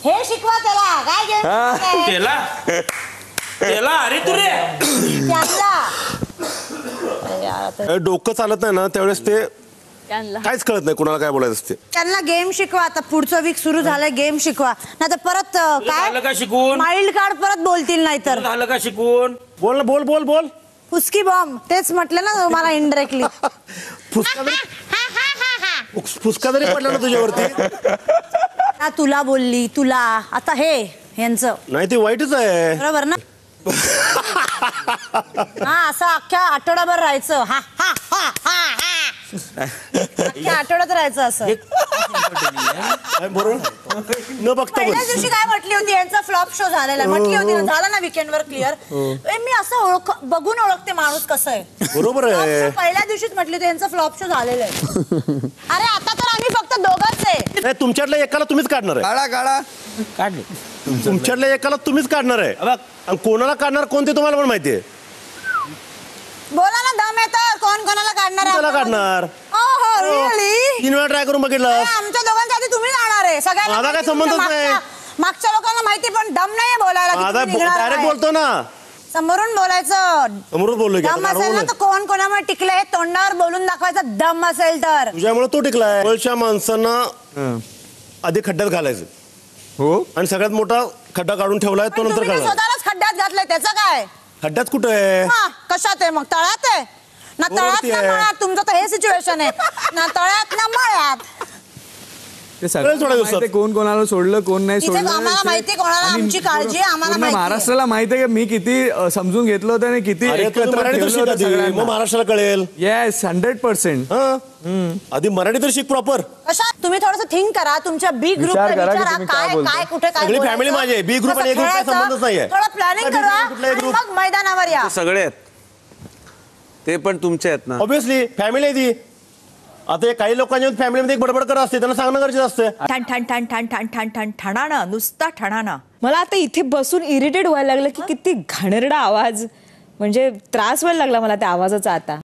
हे शिकवा त्याला काय घेऊन त्याला त्याला अरे तू रे त्याला डोकं चालत नाही ना त्यावेळेस ते काहीच कळत नाही कोणाला काय बोलायचं असते. त्यांना गेम शिकवा. आता पुढचं वीक सुरू झालंय, गेम शिकवा. नाही तर परत झालं का शिकून? माइल्ड कार्ड परत बोलतील नाही तर. झालं का शिकून? बोल ना, बोल बोल बोल. हुसकी बॉम्ब तेच म्हटलं ना तुम्हाला इनडायरेक्टली. फुसका जरी पडला ना तुझ्यावरती. तुला बोलली तुला. आता हे यांचं नाही ते वाईटच आहे. बरोबर ना. हा असं अख्ख्या आठवडाभर राहायचं. हा हा हा हा अख्ख्या आठवड्यात राहायचं असं. बरोबर न बघता पहिल्याच दिवशी काय म्हटली होती, यांचा फ्लॉप शो झालेला म्हटली होती ना. झाला ना वीकेंडवर क्लिअर. मी असं बघून ओळखते माणूस कसं आहे. बरोबर आहे. पहिल्या दिवशीच म्हटली होती यांचा फ्लॉप शो झालेला आहे. अरे आता तर आम्ही फक्त दोघंच आहे. नाही तुमच्यातल्या एकाला तुम्हीच काढणार आहे. काढा काढा काढले तुमच्यातल्या एकाला तुम्हीच काढणार आहे. आणि कोणाला काढणार कोणते तुम्हाला पण माहिती आहे. बोला ना, दम येतं. कोण कोणाला काढणार आहे? कोणाला काढणार? ओहो रिअली 3 वेळा ट्राय करून बघितलं. आमच्या दोघांच्या आधी तुम्ही जाणार आहे. सगळ्यांना माझा काय माहिती संबंधच तुमच्या नाही. मागच्या लोकांना माहिती पण दम नाहीये बोलायला की माझा तुम्ही निघणार डायरेक्ट आहे. बोलतो ना. समोरून बोलायचं. समोरच बोललो की दम असेल ना तर कोण कोणामुळे टिकले हे तोंडावर बोलून दाखवायचं. दम असेल तर. तुझ्यामुळे तो टिकलाय. वरच्या माणसांना आधी खड्ड्यात घालायचं. हो आणि सगळ्यात मोठा खड्डा काढून ठेवलाय तो नंतर तुम्ही तर काढला. स्वतःलाच खड्ड्यात घातलंय त्याचं काय? खड्ड्यात कुठं आहे? हा, कशात आहे मग? तळ्यात आहे ना? तळ्यात वरती ना आहे. मळ्यात? तुमचं तर हे सिच्युएशन आहे ना. तळ्यात ना मळ्यात. ते कळेल थोड्या सगळं दिवसात. माहिती कोण कोणाला सोडलं कोण नाही इथे सोडलं. आम्हाला माहिती कोणाला आणि आमची काळजी आहे, आम्हाला पूर्ण माहिती आहे. महाराष्ट्राला माहिती आहे की मी किती समजून घेतलं होतं आणि किती अरे तू मराठी तर शिक आधी, मग महाराष्ट्राला कळेल. येस 100%. हा आधी मराठी तर शिक प्रॉपर. कशा तुम्ही थोडंसं थिंक करा. तुमच्या बी ग्रुप विचार करा की विचारा तुम्ही काय काय बोलताय. काय कुठे काय सगळी बोलायचं. family माझी आहे. B group आणि A group काय कसं संबंधच नाहीये. थोडं प्लॅनिंग कुठला B करा group, कुठला A आणि group? मग मैदानावर या. सगळे आहेत ते पण तुमचे आहेत ना. ऑब्विसली फॅमिली आहे ती. आता हे काही लोकांच्या फॅमिलीमध्ये एक बडबड करत असते, त्यांना सांगणं गरजेचं असतं. ठण ठण ठण ठण ठण ठण ठण ठणाणं नुसता ठणाणं. मला आता इथे बसून इरिटेट व्हायला लागलं की किती घाणेरडा आवाज. म्हणजे त्रास व्हायला लागला मला त्या आवाजाचा आता.